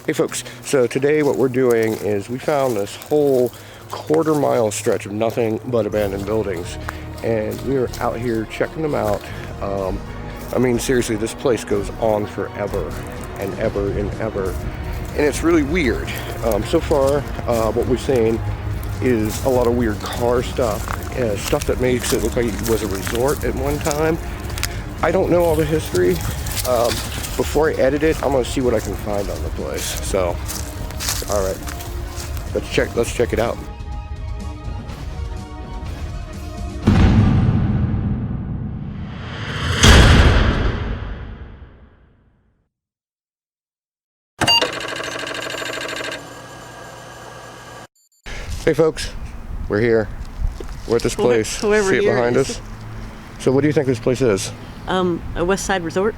Hey folks, so today what we're doing is we found this whole quarter-mile stretch of nothing but abandoned buildings, and we are out here checking them out. I mean, seriously, this place goes on forever and ever and ever, and it's really weird. So far, what we've seen is a lot of weird car stuff, stuff that makes it look like it was a resort at one time. I don't know all the history. Before I edit it, I'm gonna see what I can find on the place. So, all right, let's check it out. Hey folks, we're here. We're at this place. See it behind us? So what do you think this place is? A West Side resort.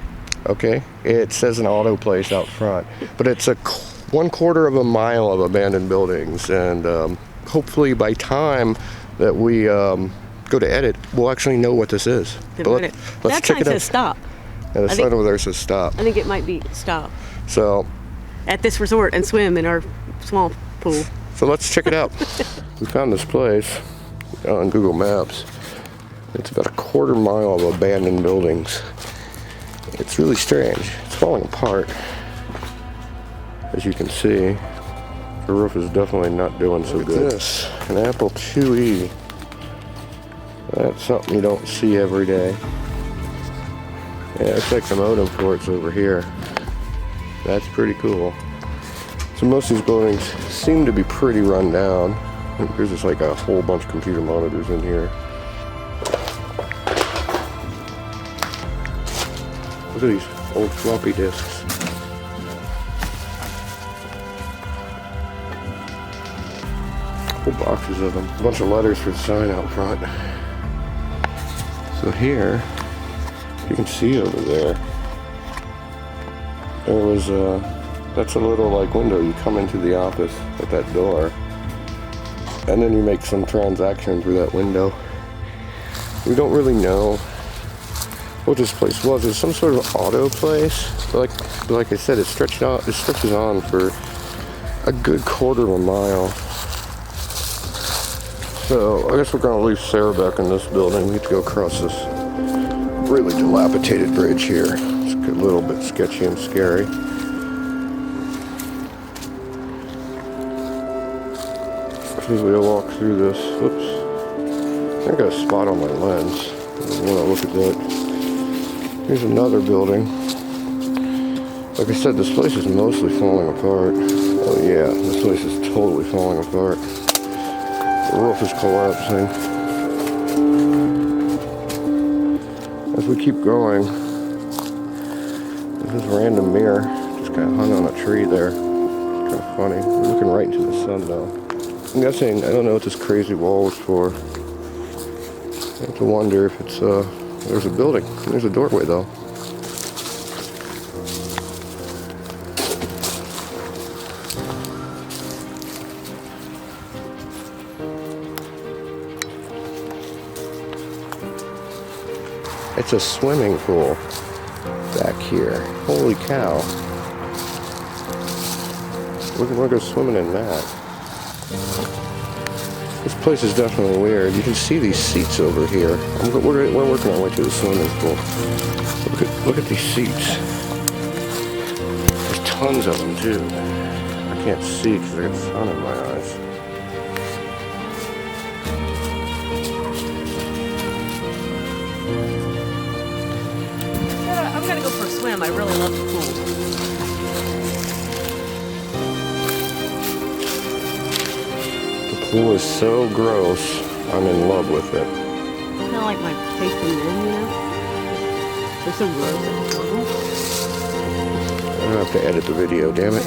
Okay, it says an auto place out front, but it's a 1/4 of a mile of abandoned buildings, and hopefully by time that we go to edit, we'll actually know what this is. Let's check it out. That sign says stop. Yeah, the sign over there says stop. I think it might be stop. So, at this resort and swim in our small pool. So let's check it out. We found this place on Google Maps. It's about a 1/4 mile of abandoned buildings. It's really strange. It's falling apart. As you can see, the roof is definitely not doing so good. This, an Apple IIe. That's something you don't see every day. Yeah, it's like the modem ports over here. That's pretty cool. So most of these buildings seem to be pretty run down. There's just like a whole bunch of computer monitors in here. Look at these old floppy disks. Whole boxes of them. A bunch of letters for the sign out front. So here, you can see over there, there was that's a little like window. You come into the office at that door, and then you make some transaction through that window. We don't really know what this place was. It's some sort of auto place. Like I said, it stretches on for a good 1/4 of a mile. So I guess we're gonna leave Sarah back in this building. We have to go across this really dilapidated bridge here. It's a little bit sketchy and scary. As we walk through this, whoops, I got a spot on my lens. I want to look at that. Here's another building. Like I said, this place is mostly falling apart. Oh yeah, this place is totally falling apart. The roof is collapsing. As we keep going, there's this random mirror just kind of hung on a tree there. It's kind of funny. We're looking right into the sun though. I'm guessing, I don't know what this crazy wall is for. I have to wonder if it's, there's a building. There's a doorway though. It's a swimming pool back here. Holy cow. We're gonna go swimming in that. This place is definitely weird. You can see these seats over here. We're working our way to the swimming pool. Look at these seats. There's tons of them too. I can't see because I got sun in my eyes. I'm gonna go for a swim. I really love the pool. The pool is so gross, I'm in love with it. Kind of like my taste in men, you know? They're so gross. I don't have to edit the video, damn it.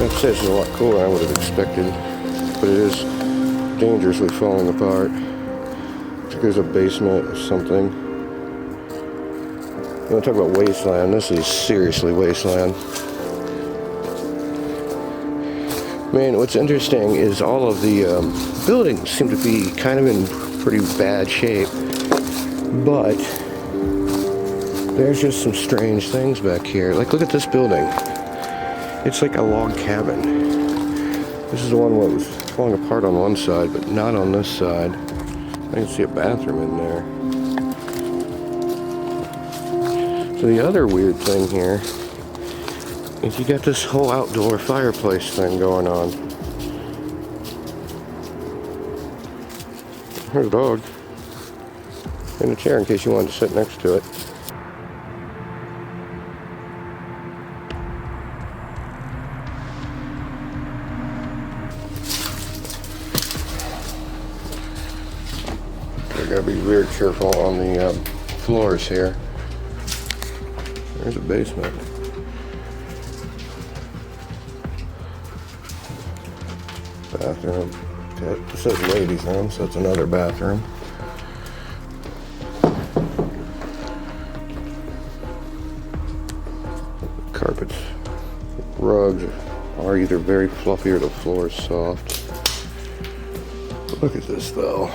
I'd say it's a lot cooler than I would have expected, but it is dangerously falling apart. I think there's a basement or something. You want to talk about Wasteland? This is seriously Wasteland. Man, what's interesting is all of the buildings seem to be kind of in pretty bad shape, but there's just some strange things back here. Like, look at this building. It's like a log cabin. This is the one that was falling apart on one side, but not on this side. I can see a bathroom in there. So the other weird thing here is you got this whole outdoor fireplace thing going on. There's a dog in a chair in case you wanted to sit next to it. I gotta be very careful on the floors here. There's a basement. Bathroom. It says ladies' room, so it's another bathroom. Carpets, rugs are either very fluffy or the floor is soft. Look at this though.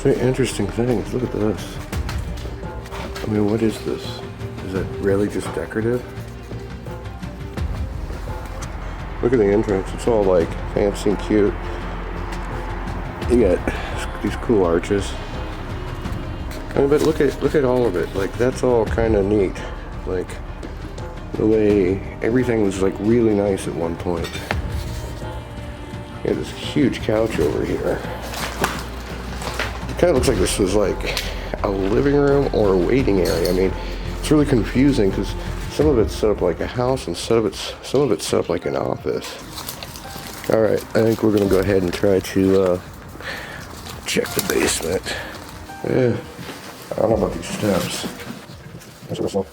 Very interesting things. Look at this. I mean, what is this? Is it really just decorative? Look at the entrance. It's all like fancy and cute. You got these cool arches. I mean, but look at all of it. Like, that's all kind of neat. Like the way everything was like really nice at one point. You got this huge couch over here. Kind of looks like this was like a living room or a waiting area. I mean, it's really confusing because some of it's set up like a house and some of it's set up like an office. All right, I think we're gonna go ahead and try to check the basement. Yeah, I don't know about these steps. That's whistle.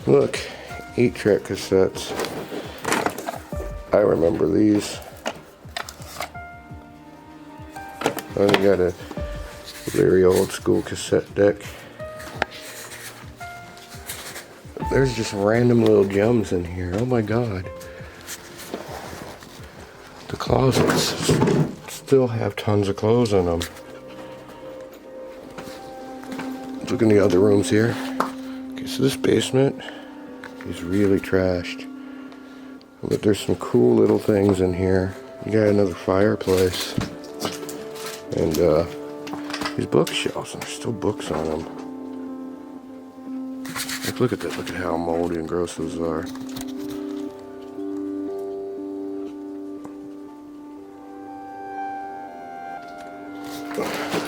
Look, 8-track cassettes. I remember these. I got a very old school cassette deck. There's just random little gems in here. Oh my god. The closets still have tons of clothes in them. Look in the other rooms here. Okay, so this basement is really trashed. But there's some cool little things in here. You got another fireplace. And these bookshelves, and there's still books on them. Like, look at that. Look at how moldy and gross those are.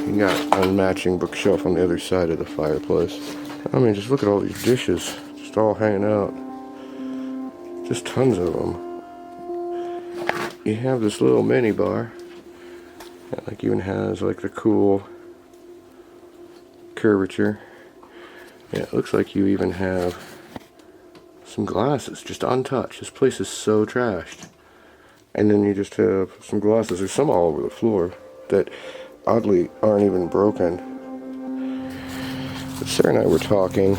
You got an unmatching bookshelf on the other side of the fireplace. I mean, just look at all these dishes, just all hanging out. Just tons of them. You have this little mini bar. That like even has like the cool curvature. Yeah, it looks like you even have some glasses just untouched. This place is so trashed. And then you just have some glasses. There's some all over the floor that oddly aren't even broken. But Sarah and I were talking,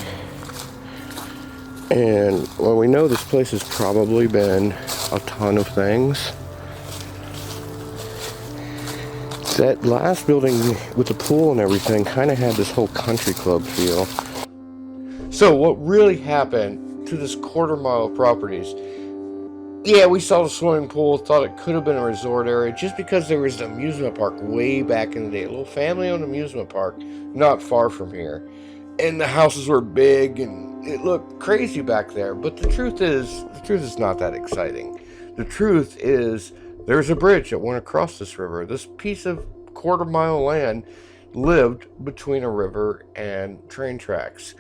and well, we know this place has probably been a ton of things. That last building with the pool and everything kind of had this whole country club feel. So what really happened to this quarter-mile of properties? Yeah, we saw the swimming pool, thought it could have been a resort area just because there was an amusement park way back in the day. A little family-owned amusement park not far from here. And the houses were big and it looked crazy back there. But the truth is not that exciting. The truth is there's a bridge that went across this river. This piece of quarter-mile land lived between a river and train tracks.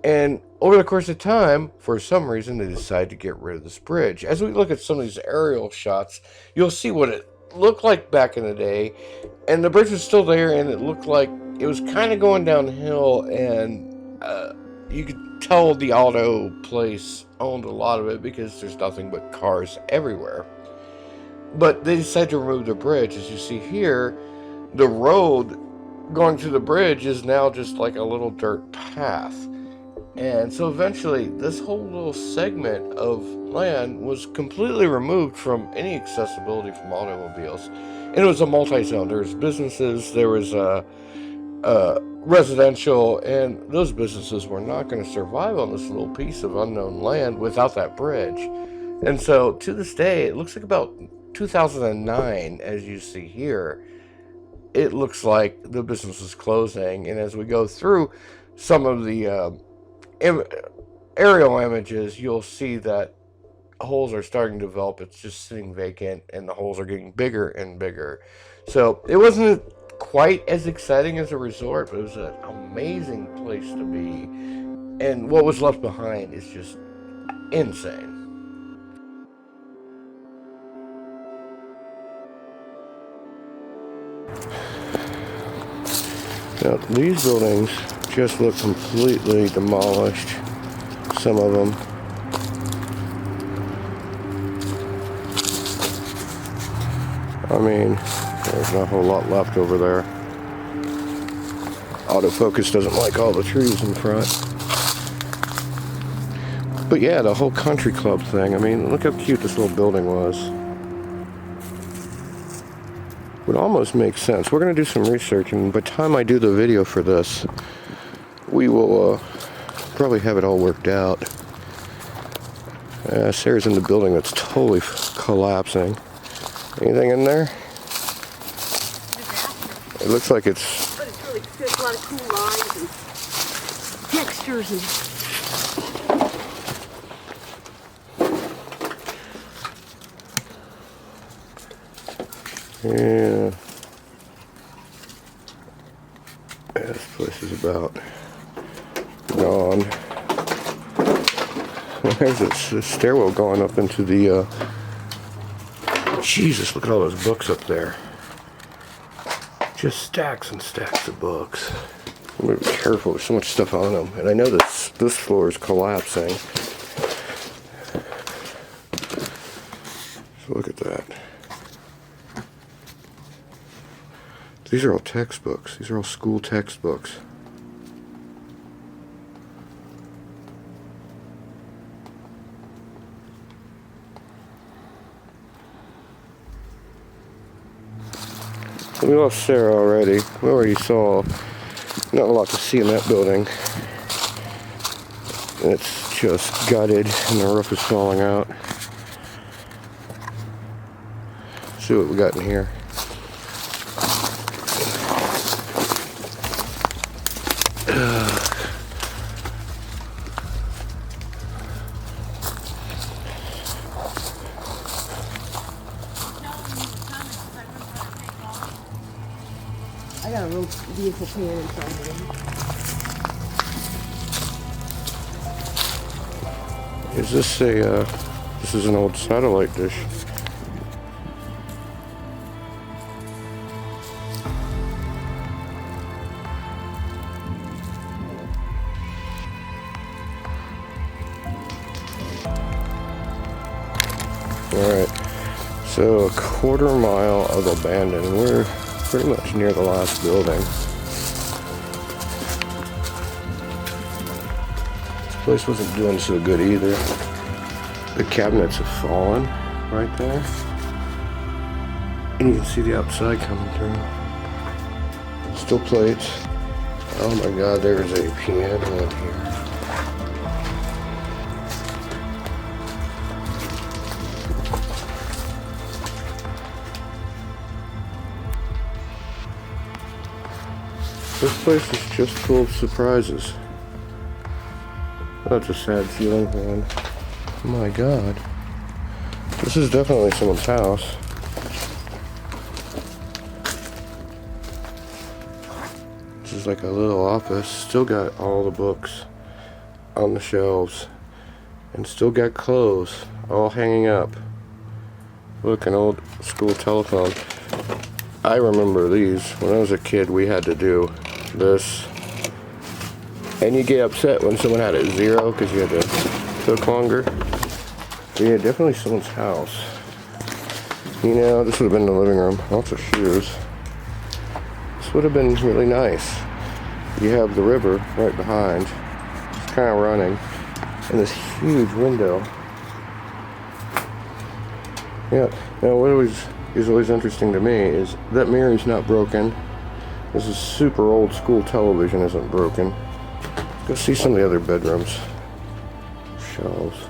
And over the course of time, for some reason, they decided to get rid of this bridge. As we look at some of these aerial shots, you'll see what it looked like back in the day. And the bridge was still there, and it looked like it was kind of going downhill, and you could tell the auto place owned a lot of it because there's nothing but cars everywhere. But they decided to remove the bridge. As you see here, the road going to the bridge is now just like a little dirt path. And so eventually this whole little segment of land was completely removed from any accessibility from automobiles. And it was a multi-zone. There was businesses, there was residential, and those businesses were not going to survive on this little piece of unknown land without that bridge. And so to this day, it looks like about 2009, as you see here, it looks like the business is closing. And as we go through some of the aerial images, you'll see that holes are starting to develop. It's just sitting vacant, and the holes are getting bigger and bigger. So it wasn't quite as exciting as a resort, but it was an amazing place to be. And what was left behind is just insane. Now, these buildings just look completely demolished, some of them. I mean, there's not a whole lot left over there. Autofocus doesn't like all the trees in front. But yeah, the whole country club thing, I mean, look how cute this little building was. Would almost make sense. We're going to do some research, and by the time I do the video for this, we will probably have it all worked out. Sarah's in the building that's totally collapsing. Anything in there? It looks like it's... But it's really good. A lot of cool lines and textures and... Yeah. This place is about gone. There's this stairwell going up into the, Jesus, look at all those books up there. Just stacks and stacks of books. I'm gonna be careful, there's so much stuff on them. And I know this floor is collapsing. So look at that. These are all textbooks. These are all school textbooks. We lost Sarah already. We already saw not a lot to see in that building. It's just gutted and the roof is falling out. Let's see what we got in here. I got a little vehicle pan inside here. Is this a, this is an old satellite dish. Alright, so a quarter mile of abandoned. We're pretty much near the last building. This place wasn't doing so good either. The cabinets have fallen right there. And you can see the outside coming through. Still plates. Oh my god, there's a piano in here. This place is just full of surprises. That's a sad feeling, man. Oh my god. This is definitely someone's house. This is like a little office. Still got all the books on the shelves. And still got clothes all hanging up. Look, an old school telephone. I remember these. When I was a kid, we had to do this. And you get upset when someone had it 0 because you had to took longer. But yeah, definitely someone's house. You know, this would have been the living room. Lots of shoes. This would have been really nice. You have the river right behind. It's kind of running. And this huge window. Yeah, now what is always interesting to me is that mirror's not broken. This is super old school television isn't broken. Go see some of the other bedrooms. Shelves.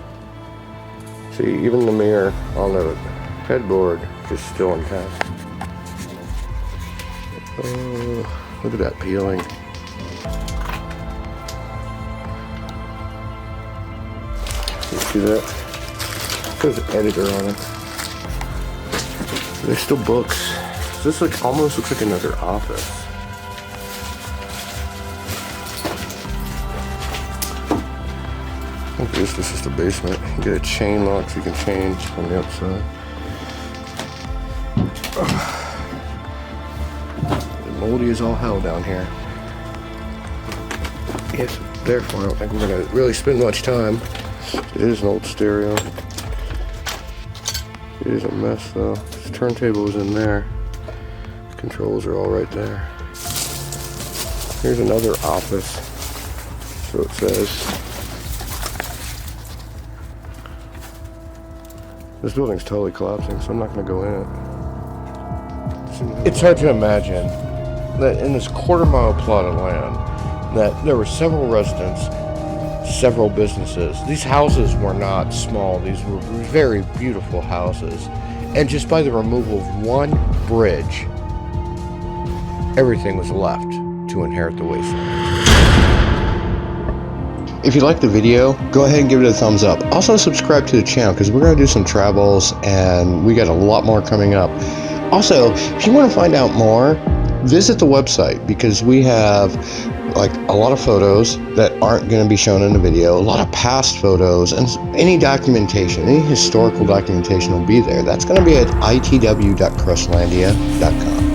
See, even the mirror on the headboard is still intact. Oh, look at that peeling. You see that? It says editor on it. There's still books. This almost looks like another office. I think this is just a basement. You get a chain lock so you can change on the outside. Moldy as all hell down here. Yes, therefore I don't think we're gonna really spend much time. It is an old stereo. It is a mess though. This turntable is in there. Controls are all right there. Here's another office. So it says. This building's totally collapsing, so I'm not gonna go in it. It's hard to imagine that in this quarter-mile plot of land that there were several residents, several businesses. These houses were not small. These were very beautiful houses. And just by the removal of one bridge, everything was left to inherit the wasteland. If you liked the video, go ahead and give it a thumbs up. Also subscribe to the channel because we're going to do some travels and we got a lot more coming up. Also, if you want to find out more, visit the website because we have like a lot of photos that aren't going to be shown in the video, a lot of past photos, and any documentation, any historical documentation will be there. That's going to be at itw.crustlandia.com.